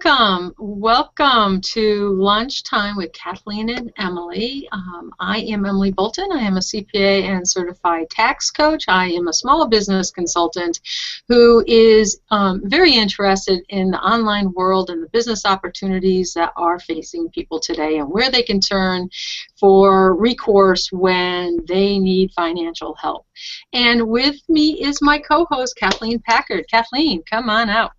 Welcome to Lunchtime with Kathleen and Emily. I am Emily Bolton. I am a CPA and certified tax coach. I am a small business consultant who is very interested in the online world and the business opportunities that are facing people today and where they can turn for recourse when they need financial help. And with me is my co-host, Kathleen Packard. Kathleen, come on out.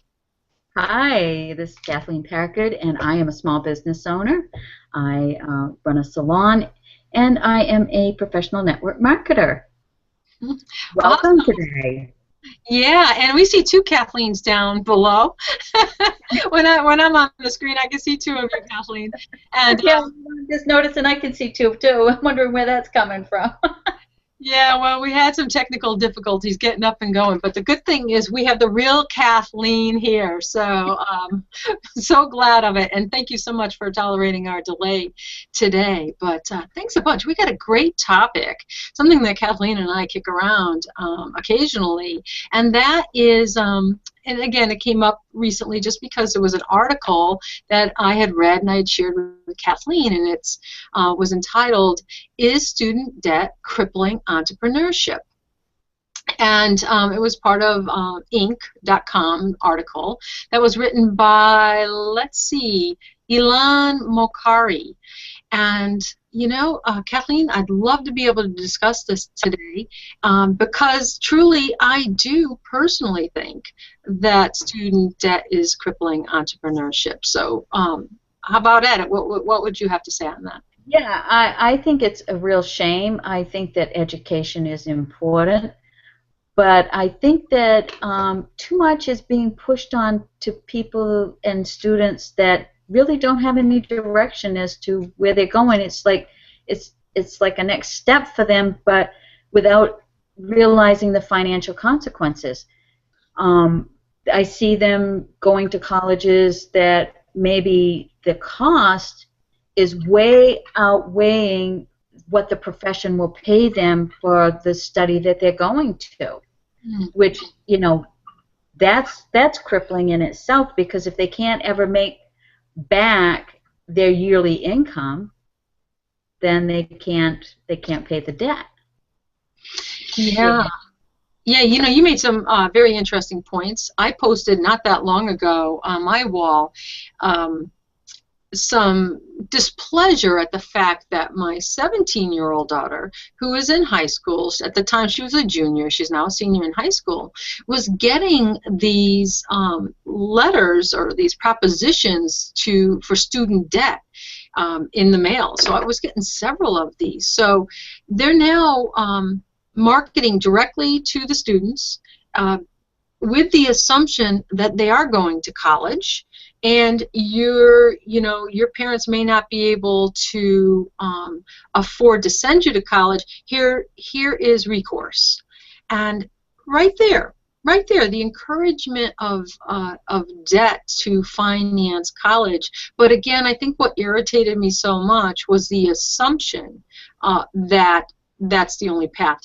Hi, this is Kathleen Packard, and I am a small business owner. I run a salon, and I am a professional network marketer. Welcome today. Yeah, and we see two Kathleens down below. when I'm on the screen, I can see two of you, Kathleen. And yeah, I'm just noticing I can see two too. I'm wondering where that's coming from. Yeah, well, we had some technical difficulties getting up and going, but the good thing is we have the real Kathleen here, so so glad of it, and thank you so much for tolerating our delay today. But thanks a bunch. We got a great topic, something that Kathleen and I kick around occasionally, and that is, and again, it came up recently just because there was an article that I had read and I had shared with Kathleen, and it was entitled, "Is Student Debt Crippling Entrepreneurship?" And it was part of Inc.com article that was written by, let's see, Ilan Mokari. And, you know, Kathleen, I'd love to be able to discuss this today because truly I do personally think that student debt is crippling entrepreneurship. So how about it? What would you have to say on that? Yeah, I think it's a real shame. I think that education is important, but I think that too much is being pushed on to people and students that really don't have any direction as to where they're going. It's like a next step for them, but without realizing the financial consequences. I see them going to colleges that maybe the cost is way outweighing what the profession will pay them for the study that they're going to, which, you know, that's crippling in itself, because if they can't ever make back their yearly income, then they can't pay the debt. Yeah. Yeah, you know, you made some very interesting points. I posted not that long ago on my wall some displeasure at the fact that my 17-year-old daughter, who is in high school, at the time she was a junior, she's now a senior in high school, was getting these letters or these propositions for student debt in the mail. So I was getting several of these. So they're now marketing directly to the students with the assumption that they are going to college, and your parents may not be able to afford to send you to college. Here is recourse, and right there, the encouragement of debt to finance college. But again, I think what irritated me so much was the assumption that that's the only path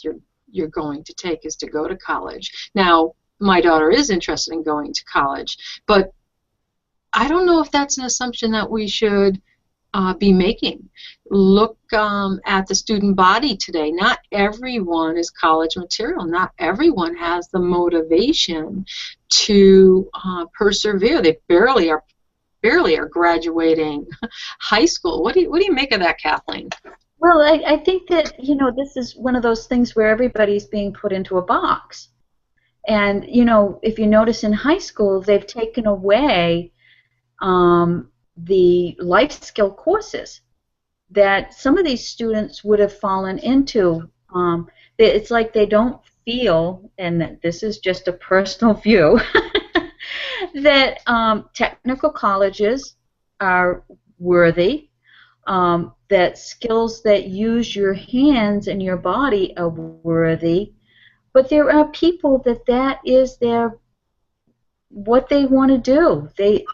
you're going to take, is to go to college. Now, my daughter is interested in going to college, but I don't know if that's an assumption that we should be making. Look at the student body today. Not everyone is college material. Not everyone has the motivation to persevere. They barely are graduating high school. What do you make of that, Kathleen? Well, I think that, you know, this is one of those things where everybody's being put into a box. And, you know, if you notice in high school, they've taken away the life skill courses that some of these students would have fallen into. It's like they don't feel, and this is just a personal view, that technical colleges are worthy, that skills that use your hands and your body are worthy, but there are people that is what they want to do. They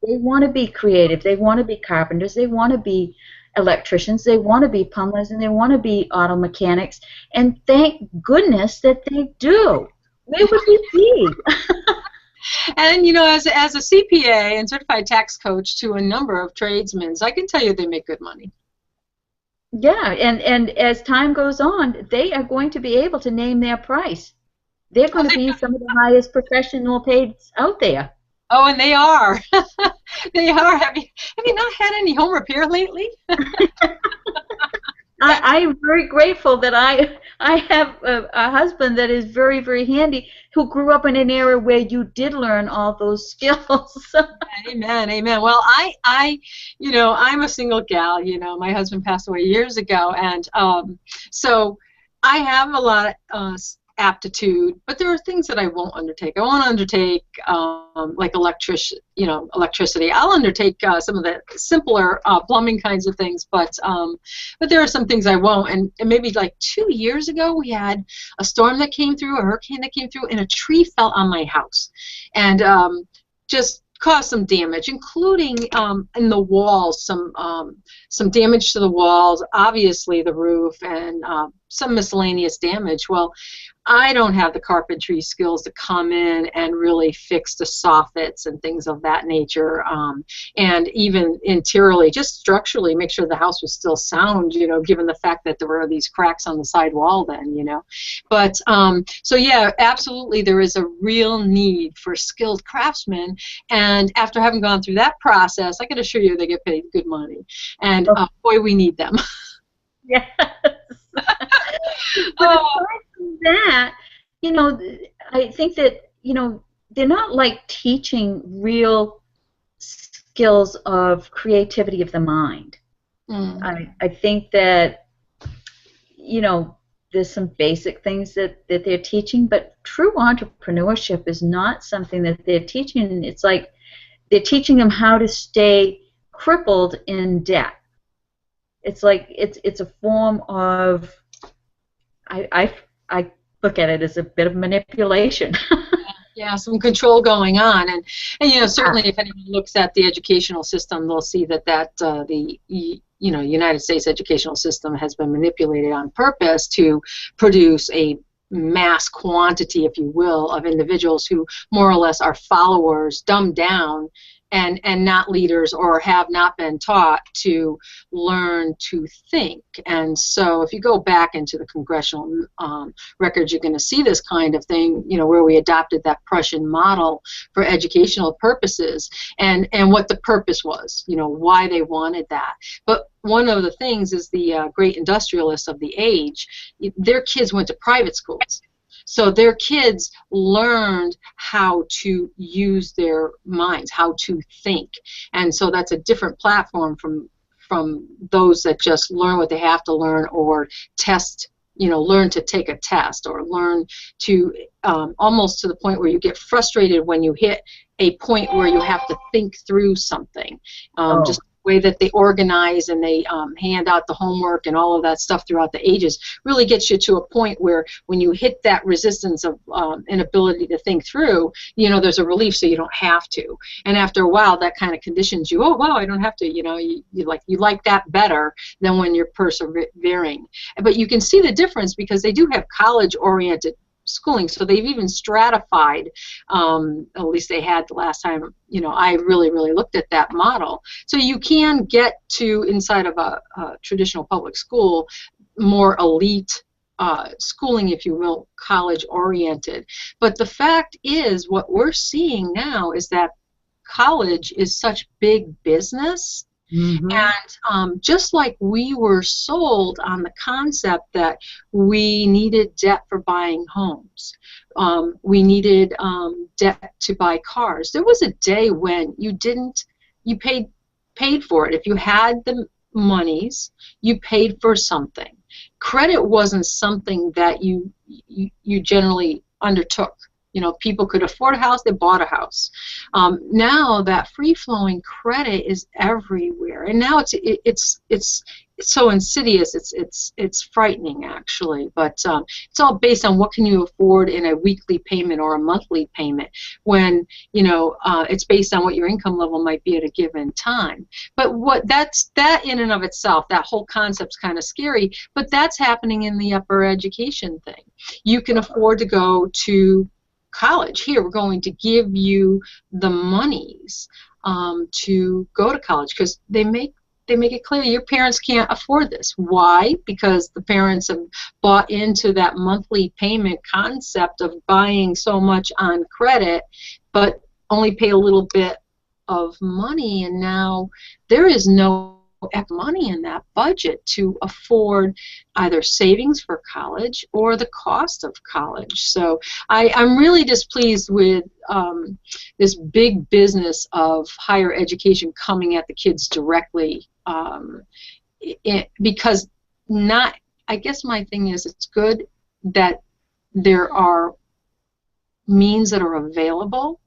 want to be creative. They want to be carpenters. They want to be electricians. They want to be plumbers, and they want to be auto mechanics. And thank goodness that they do. Where would we be? And you know, as a CPA and certified tax coach to a number of tradesmen, I can tell you they make good money. Yeah, and as time goes on, they are going to be able to name their price. They're going to be some of the highest professional paid out there. Oh, and they are. They are. Have you not had any home repair lately? I am very grateful that I have a husband that is very, very handy, who grew up in an era where you did learn all those skills. Amen, amen. Well, you know, I'm a single gal. You know, my husband passed away years ago, and so I have a lot of aptitude, but there are things that I won't undertake. I won't undertake like electricity. I'll undertake some of the simpler plumbing kinds of things, but there are some things I won't. And maybe like 2 years ago, we had a storm that came through, a hurricane that came through, and a tree fell on my house, and just caused some damage, including in the walls, some damage to the walls, obviously the roof, and some miscellaneous damage. Well, I don't have the carpentry skills to come in and really fix the soffits and things of that nature, and even interiorly, just structurally, make sure the house was still sound, you know, given the fact that there were these cracks on the side wall then, you know. But so yeah, absolutely, there is a real need for skilled craftsmen, and after having gone through that process, I can assure you they get paid good money, and boy, we need them. Yes. But aside from that, you know, I think that, you know, they're not like teaching real skills of creativity of the mind. I think that, you know, there's some basic things that they're teaching, but true entrepreneurship is not something that they're teaching. It's like they're teaching them how to stay crippled in debt. It's like it's a form of, I look at it as a bit of manipulation. Yeah, some control going on, and you know, certainly if anyone looks at the educational system, they'll see that the United States educational system has been manipulated on purpose to produce a mass quantity, if you will, of individuals who more or less are followers, dumbed down, and not leaders, or have not been taught to learn to think. And so if you go back into the congressional records, you're going to see this kind of thing, you know, where we adopted that Prussian model for educational purposes, and what the purpose was, you know, why they wanted that. But one of the things is the great industrialists of the age, their kids went to private schools. So their kids learned how to use their minds, how to think. And so that's a different platform from those that just learn what they have to learn, or test, you know, learn to take a test, or learn to almost to the point where you get frustrated when you hit a point where you have to think through something. Just way that they organize and they hand out the homework and all of that stuff throughout the ages really gets you to a point where when you hit that resistance of inability to think through, you know, there's a relief, so you don't have to. And after a while, that kind of conditions you. Oh wow, I don't have to. You know, you like that better than when you're persevering. But you can see the difference because they do have college-oriented schooling, so they've even stratified, at least they had the last time, you know, I really looked at that model. So you can get to, inside of a traditional public school, more elite schooling, if you will, college oriented. But the fact is, what we're seeing now is that college is such big business. Mm-hmm. And just like we were sold on the concept that we needed debt for buying homes, we needed debt to buy cars. There was a day when you paid for it. If you had the monies, you paid for something. Credit wasn't something that you generally undertook. You know, people could afford a house, they bought a house. Now that free-flowing credit is everywhere, and now it's so insidious. It's frightening, actually. But it's all based on what can you afford in a weekly payment or a monthly payment. When, you know, it's based on what your income level might be at a given time. But that in and of itself, that whole concept's kind of scary. But that's happening in the upper education thing. You can afford to go to college. Here, we're going to give you the monies to go to college, because they make it clear your parents can't afford this. Why? Because the parents have bought into that monthly payment concept of buying so much on credit, but only pay a little bit of money, and now there is no money in that budget to afford either savings for college or the cost of college. So I'm really displeased with this big business of higher education coming at the kids directly, because I guess my thing is, it's good that there are means that are available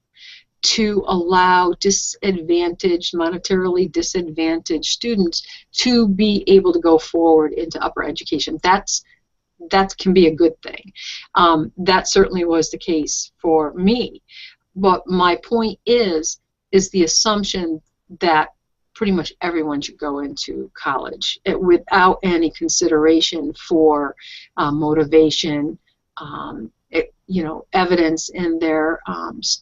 to allow monetarily disadvantaged students to be able to go forward into upper education. That can be a good thing. That certainly was the case for me. But my point is the assumption that pretty much everyone should go into college without any consideration for motivation, evidence in their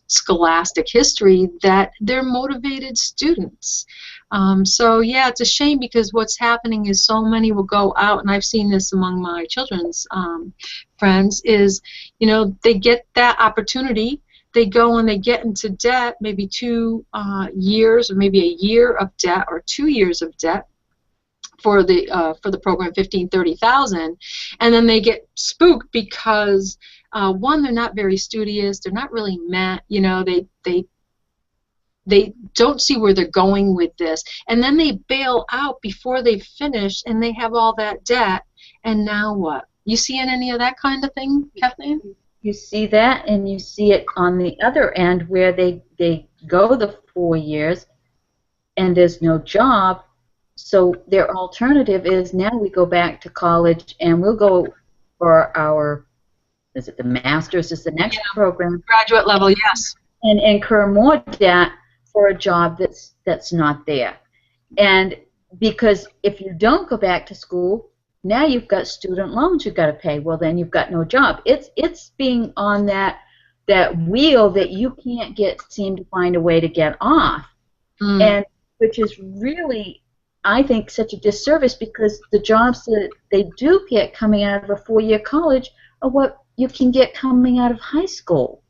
scholastic history that they're motivated students. So yeah, it's a shame, because what's happening is so many will go out, and I've seen this among my children's friends, is they get that opportunity, they go and they get into debt, maybe 2 years or maybe a year of debt or 2 years of debt for the program, 15,000-30,000, and then they get spooked because one, they're not very studious, they're not really they don't see where they're going with this, and then they bail out before they've finished, and they have all that debt, and now what? You seeing any of that kind of thing, Kathleen? You see that, and you see it on the other end, where they go the 4 years and there's no job, so their alternative is, now we go back to college and we'll go for our, is it the master's, is the next program, graduate level, yes, and incur more debt for a job that's not there. And because if you don't go back to school, now you've got student loans you've got to pay. Well, then you've got no job. It's being on that wheel that you can't seem to find a way to get off, and which is really, I think, such a disservice, because the jobs that they do get coming out of a 4-year college are what you can get coming out of high school.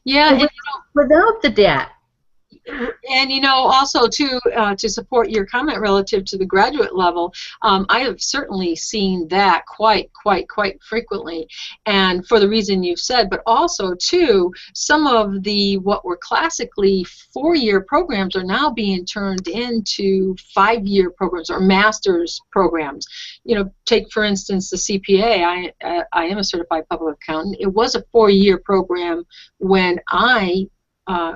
Yeah, so without the debt. And also too, to support your comment relative to the graduate level, I have certainly seen that quite frequently, and for the reason you've said, but also too, some of the what were classically 4-year programs are now being turned into 5-year programs or master's programs. Take for instance the CPA. I am a certified public accountant. It was a 4-year program when I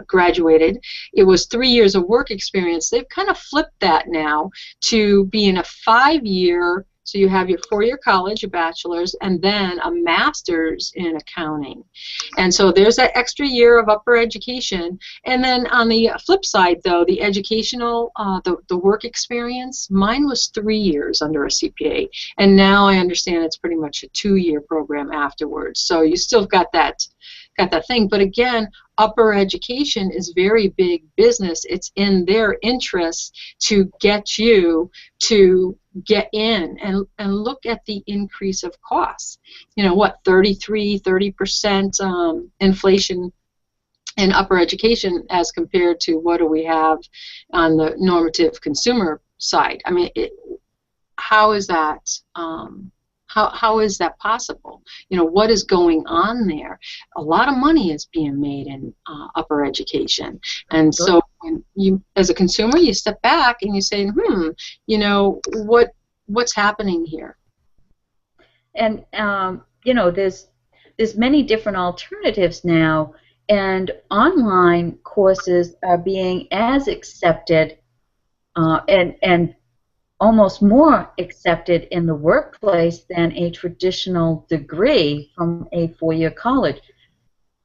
graduated. It was 3 years of work experience. They've kind of flipped that now to being a 5-year, so you have your 4-year college, your bachelor's, and then a master's in accounting. And so there's that extra year of upper education. And then on the flip side, though, the educational, the work experience, mine was 3 years under a CPA, and now I understand it's pretty much a 2-year program afterwards. So you still got that thing. But again, upper education is very big business. It's in their interest to get you to get in and look at the increase of costs. 30% inflation in upper education as compared to what do we have on the normative consumer side. I mean, how is that? How is that possible? What is going on there? A lot of money is being made in upper education, and so when you, as a consumer, you step back and you say, what's happening here? And there's many different alternatives now, and online courses are being as accepted and almost more accepted in the workplace than a traditional degree from a 4-year college.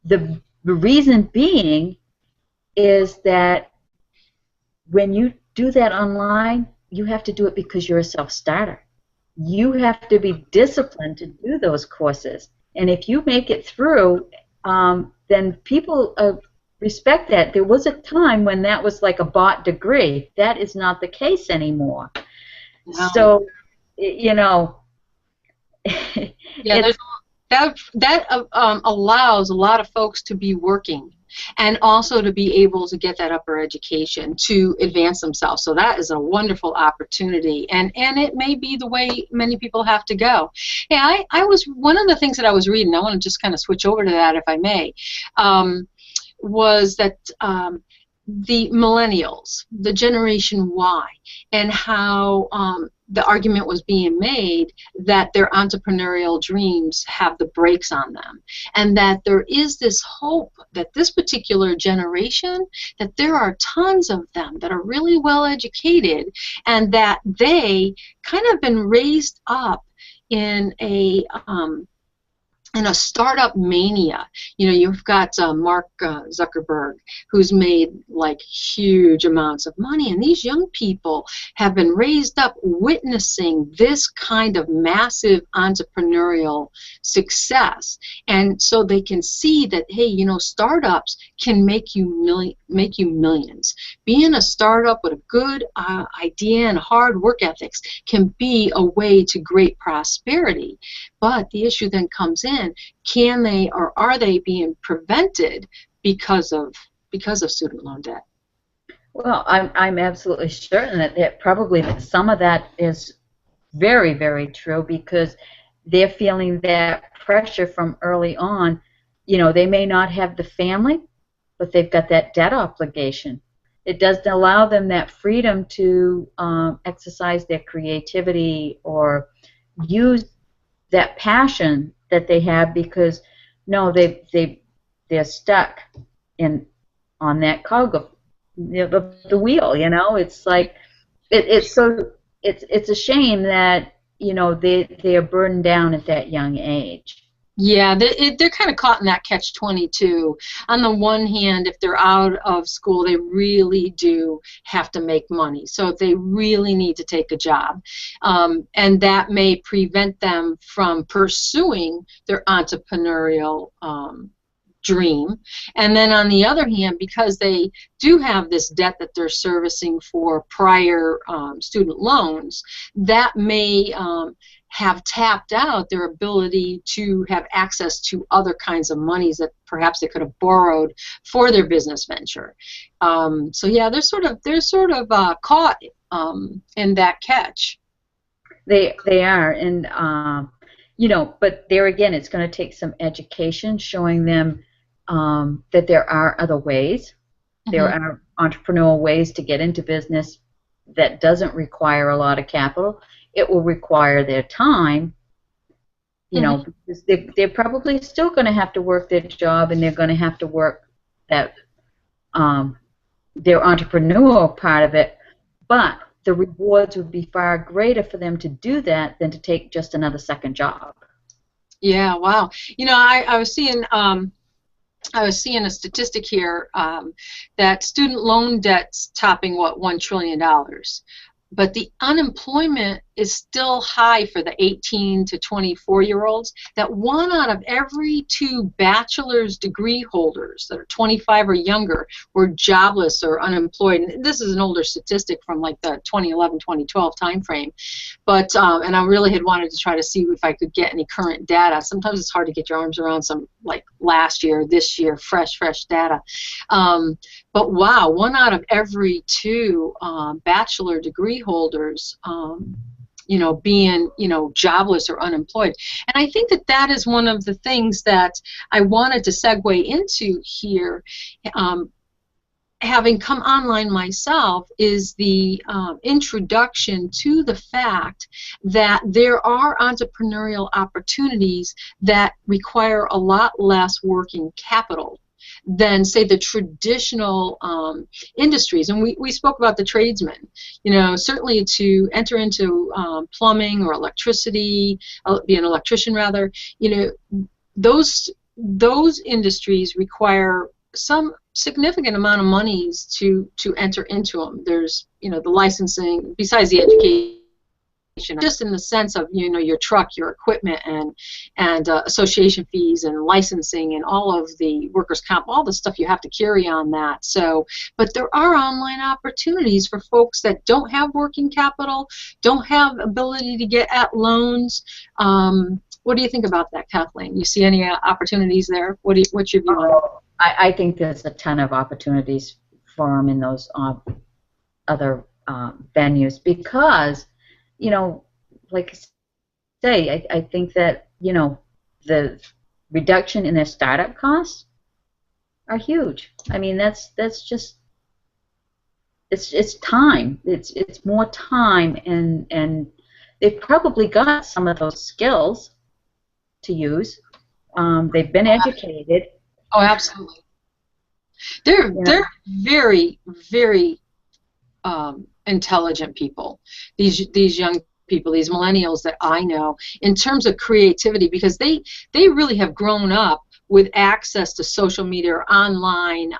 The reason being is that when you do that online, you have to do it because you're a self-starter. You have to be disciplined to do those courses. And if you make it through then people respect that. There was a time when that was like a bought degree. That is not the case anymore. Wow. So, you know, Yeah, there's that allows a lot of folks to be working and also to be able to get that upper education to advance themselves. So that is a wonderful opportunity, and it may be the way many people have to go. Yeah, I was, one of the things that I was reading, I want to just kind of switch over to that if I may, was that the millennials, the Generation Y, and how the argument was being made that their entrepreneurial dreams have the brakes on them, and that there is this hope that this particular generation, that there are tons of them that are really well educated, and that they kind of been raised up in a startup mania. You know, you've got Mark Zuckerberg, who's made like huge amounts of money, and these young people have been raised up witnessing this kind of massive entrepreneurial success, and so they can see that, hey, you know, startups can make you millions. Being a startup with a good idea and hard work ethics can be a way to great prosperity. But the issue then comes in, can they or are they being prevented because of student loan debt? well, I'm absolutely certain that probably some of that is very, very true, because they're feeling that pressure from early on. You know, they may not have the family, but they've got that debt obligation. It doesn't allow them that freedom to exercise their creativity or use that passion that they have, because no, they're stuck in on that cog of the wheel. You know, it's like it's a shame that, you know, they are burdened down at that young age. Yeah, they're kind of caught in that catch-22. On the one hand, if they're out of school, they really do have to make money. So they really need to take a job. And that may prevent them from pursuing their entrepreneurial dream. And then on the other hand, because they do have this debt that they're servicing for prior student loans, that may have tapped out their ability to have access to other kinds of monies that perhaps they could have borrowed for their business venture. So yeah, they're sort of caught in that catch. They are, and you know, but there again, it's going to take some education, showing them that there are other ways. There are entrepreneurial ways to get into business that doesn't require a lot of capital. It will require their time, you know, because they're probably still going to have to work their job, and they're going to have to work that their entrepreneurial part of it, but the rewards would be far greater for them to do that than to take just another second job. Yeah, wow. You know, I was seeing a statistic here that student loan debt's topping, what, $1 trillion. But the unemployment is still high for the 18 to 24-year-olds, that 1 out of every 2 bachelor's degree holders that are 25 or younger were jobless or unemployed. And this is an older statistic from like the 2011-2012 timeframe. But, and I really had wanted to try to see if I could get any current data. Sometimes it's hard to get your arms around some like last year, this year, fresh data. But wow, 1 out of every 2 bachelor degree holders, you know, being, you know, jobless or unemployed. And I think that that is one of the things that I wanted to segue into here, having come online myself, is the introduction to the fact that there are entrepreneurial opportunities that require a lot less working capital than, say, the traditional industries. And we spoke about the tradesmen. You know, certainly to enter into plumbing or electricity, be an electrician rather, you know, those industries require some significant amount of monies to enter into them. There's, you know, the licensing, besides the education, just in the sense of, you know, your truck, your equipment, and association fees and licensing and all of the workers' comp, all the stuff you have to carry on that. So, but there are online opportunities for folks that don't have working capital, don't have ability to get at loans. What do you think about that, Kathleen? You see any opportunities there? What's your view on it? I think there's a ton of opportunities for them in those other venues because, you know, like I say, I think that, you know, the reduction in their startup costs are huge. I mean, that's just it's time. It's more time, and they've probably got some of those skills to use. They've been educated. Oh, absolutely. They're very, very intelligent people. These young people, these millennials that I know, in terms of creativity, because they really have grown up with access to social media or online,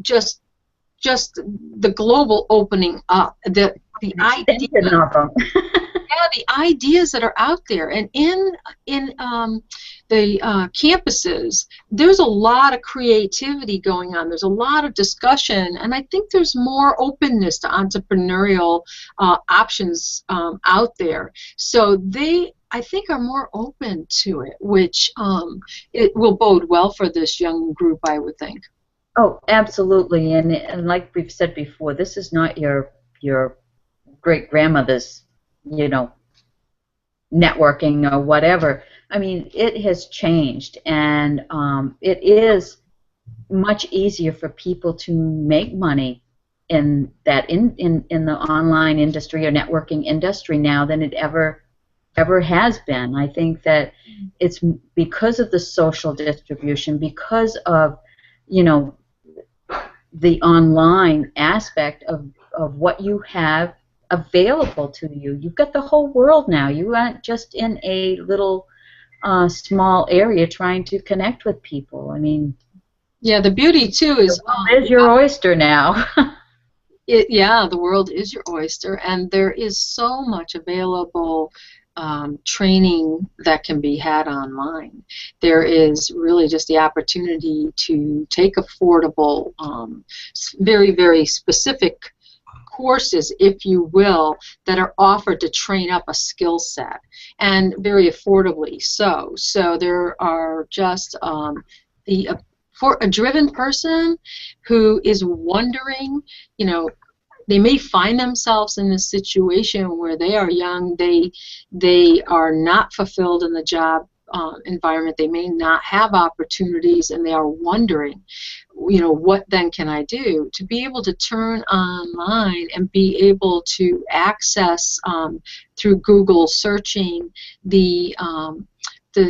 just the global opening up, the idea. Yeah, the ideas that are out there, and in the campuses, there's a lot of creativity going on. There's a lot of discussion, and I think there's more openness to entrepreneurial options out there. So they, I think, are more open to it, which it will bode well for this young group, I would think. Oh, absolutely, and like we've said before, this is not your great grandmother's, you know, networking or whatever. I mean, it has changed, and it is much easier for people to make money in that in the online industry or networking industry now than it ever has been. I think that it's because of the social distribution, because of, you know, the online aspect of what you have available to you. You've got the whole world now. You aren't just in a little small area trying to connect with people. I mean, yeah, the beauty too is there's your oyster now. Yeah, the world is your oyster, and there is so much available training that can be had online. There is really just the opportunity to take affordable, very, very specific courses, if you will, that are offered to train up a skill set, and very affordably so. So there are just for a driven person who is wondering, you know, they may find themselves in a situation where they are young, they are not fulfilled in the job environment, they may not have opportunities, and they are wondering, you know, what then can I do? To be able to turn online and be able to access through Google searching the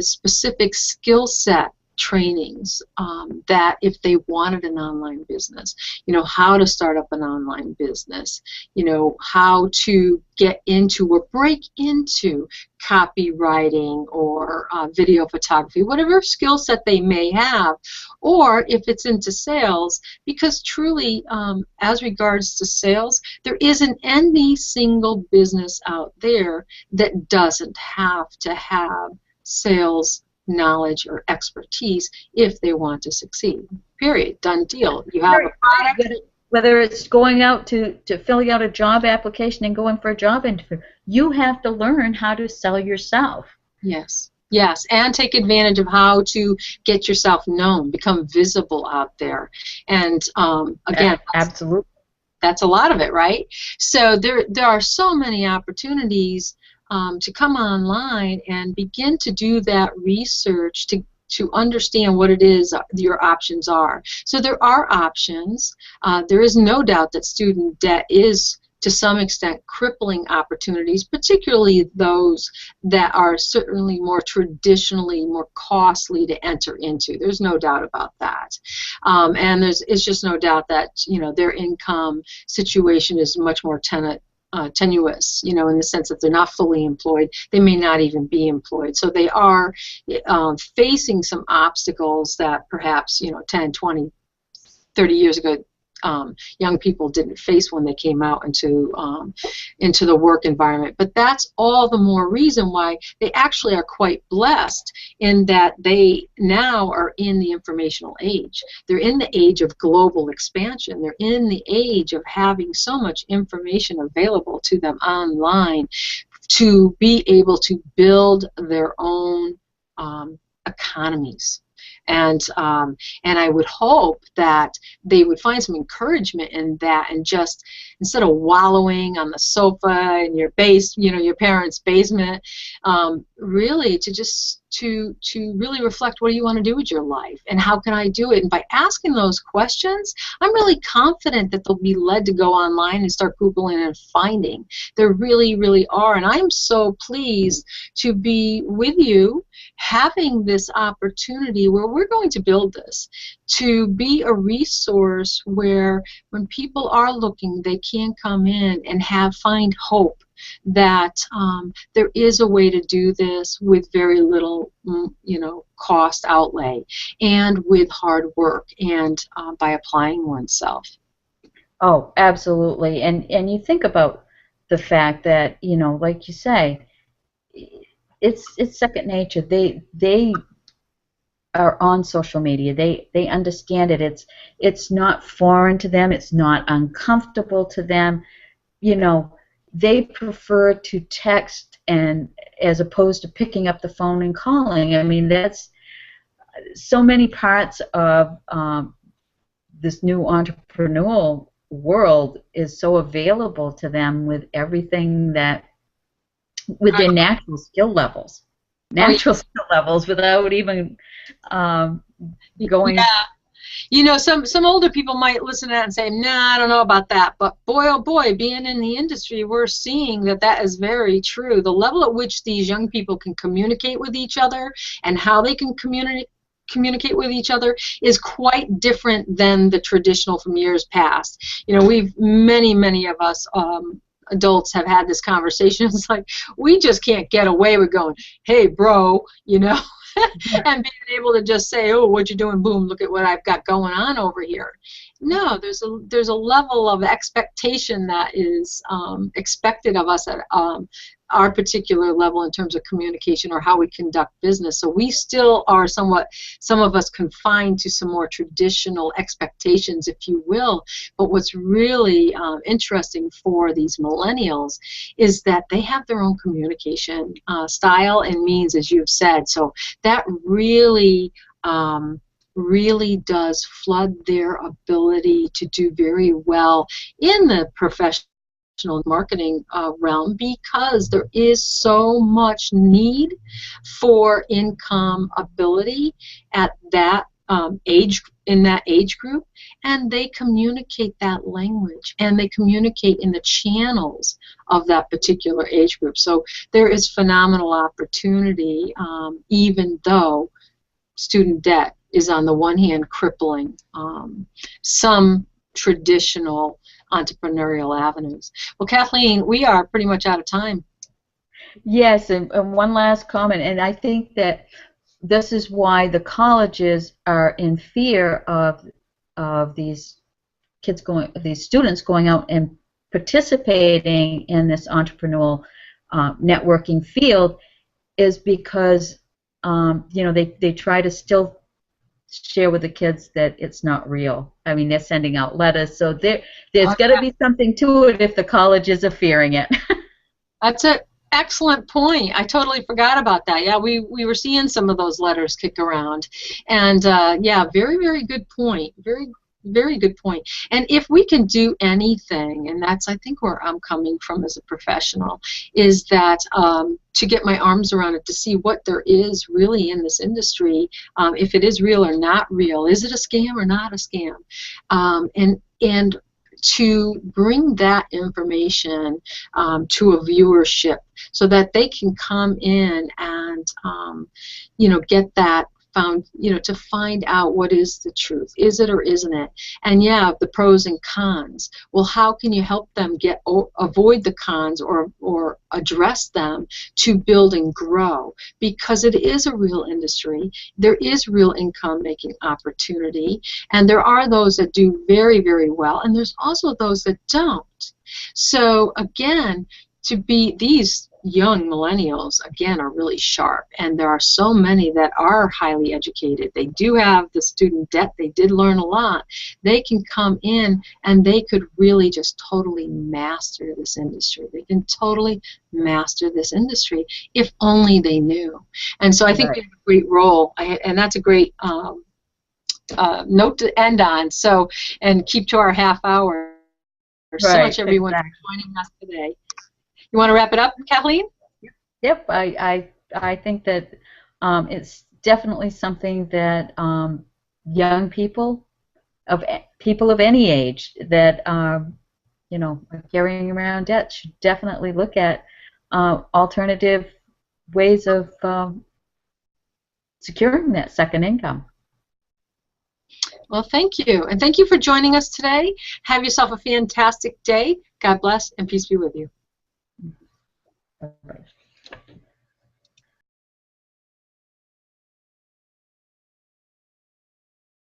specific skill set trainings that if they wanted an online business, you know, how to start up an online business, you know, how to get into or break into copywriting or video photography, whatever skill set they may have, or if it's into sales, because truly, as regards to sales, there isn't any single business out there that doesn't have to have sales knowledge or expertise if they want to succeed. Period. Done deal. You have a product. Whether it's going out to filling out a job application and going for a job interview, you have to learn how to sell yourself. Yes. Yes, and take advantage of how to get yourself known, become visible out there. And again, absolutely, that's a lot of it, right? So there are so many opportunities to come online and begin to do that research to understand what it is your options are. So there are options. There is no doubt that student debt is, to some extent, crippling opportunities, particularly those that are certainly more traditionally more costly to enter into. There's no doubt about that. And it's just no doubt that, you know, their income situation is much more tenuous, you know, in the sense that they're not fully employed. They may not even be employed. So they are facing some obstacles that perhaps, you know, 10, 20, 30 years ago young people didn't face when they came out into the work environment. But that's all the more reason why they actually are quite blessed in that they now are in the informational age. They're in the age of global expansion. They're in the age of having so much information available to them online to be able to build their own economies. And I would hope that they would find some encouragement in that, and just instead of wallowing on the sofa in your your parents' basement, really to really reflect, what do you want to do with your life, and how can I do it? And by asking those questions, I'm really confident that they'll be led to go online and start Googling and finding. There really, really are, and I'm so pleased to be with you, having this opportunity where we're going to build this to be a resource where when people are looking, they can come in and find hope that there is a way to do this with very little cost outlay, and with hard work, and by applying oneself. Oh, absolutely. And you think about the fact that, like you say, it's second nature. They are on social media. They understand it. It's not foreign to them. It's not uncomfortable to them. They prefer to text, and as opposed to picking up the phone and calling. I mean, that's so many parts of this new entrepreneurial world is so available to them with everything that, with their natural skill levels, without even going. Yeah. Some older people might listen to that and say, nah, I don't know about that. But boy, oh boy, being in the industry, we're seeing that is very true. The level at which these young people can communicate with each other, and how they can communicate with each other, is quite different than the traditional from years past. Many of us adults have had this conversation. It's like, we just can't get away with going, hey bro, and being able to just say, oh, what you doing, boom, look at what I've got going on over here. No, there's a level of expectation that is expected of us at our particular level in terms of communication, or how we conduct business. So we still are somewhat, some of us, confined to some more traditional expectations, if you will. But what's really interesting for these millennials is that they have their own communication style and means, as you've said. So that really does flood their ability to do very well in the professional marketing realm, because there is so much need for income ability at that in that age group, and they communicate that language, and they communicate in the channels of that particular age group. So there is phenomenal opportunity, even though student debt is on the one hand crippling some traditional entrepreneurial avenues. Well, Kathleen, we are pretty much out of time. Yes, and one last comment, and I think that this is why the colleges are in fear of these students going out and participating in this entrepreneurial networking field, is because they try to still share with the kids that it's not real. I mean, they're sending out letters, so there's got to be something to it if the colleges are fearing it. That's an excellent point. I totally forgot about that. Yeah, we were seeing some of those letters kick around, and yeah, very, very good point. Very, very good point. And if we can do anything, and that's, I think, where I'm coming from as a professional, is that to get my arms around it, to see what there is really in this industry, if it is real or not real, is it a scam or not a scam, and to bring that information to a viewership so that they can come in and get that to find out what is the truth. Is it or isn't it? And yeah, the pros and cons. Well, how can you help them avoid the cons or address them to build and grow? Because it is a real industry. There is real income making opportunity, and there are those that do very, very well, and there's also those that don't. So again, these young millennials, again, are really sharp, and there are so many that are highly educated. They do have the student debt. They did learn a lot. They can come in and they could really just totally master this industry. They can totally master this industry if only they knew. And so I think we have a great role, and that's a great note to end on. So, and keep to our half hour. So much, everyone, for joining us today. You want to wrap it up, Kathleen? Yep, I think that it's definitely something that young people of any age that are carrying around debt should definitely look at alternative ways of securing that second income. Well, thank you, and thank you for joining us today. Have yourself a fantastic day. God bless, and peace be with you. Bye-bye.